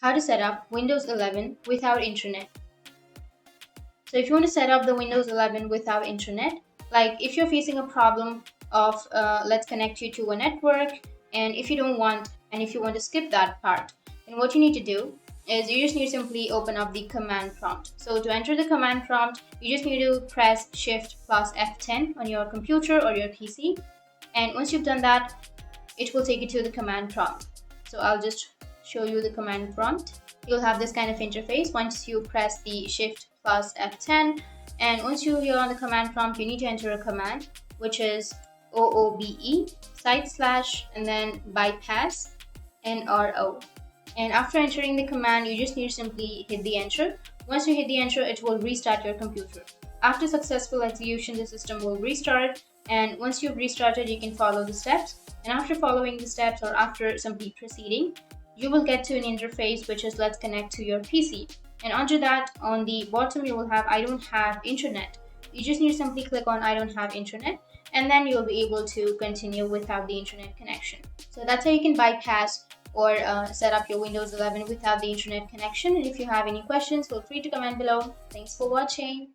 How to set up Windows 11 without internet. So if you want to set up the Windows 11 without internet, like if you're facing a problem of let's connect you to a network, and if you don't want and if you want to skip that part, then what you need to do is you just need to simply open up the command prompt. So to enter the command prompt, you just need to press Shift plus F10 on your computer or your PC. And once you've done that, it will take you to the command prompt. So I'll just show you the command prompt. You'll have this kind of interface once you press the Shift plus F10. And once you're here on the command prompt, you need to enter a command, which is OOBE / and then bypass NRO. And after entering the command, you just need to simply hit the enter. Once you hit the enter, it will restart your computer. After successful execution, the system will restart, and once you've restarted, you can follow the steps. And after following the steps or after simply proceeding, you will get to an interface which is let's connect to your PC. And under that, on the bottom, you will have I don't have internet. You just need to simply click on I don't have internet, and then you'll be able to continue without the internet connection. So that's how you can bypass or set up your Windows 11 without the internet connection. And if you have any questions, feel free to comment below. Thanks for watching.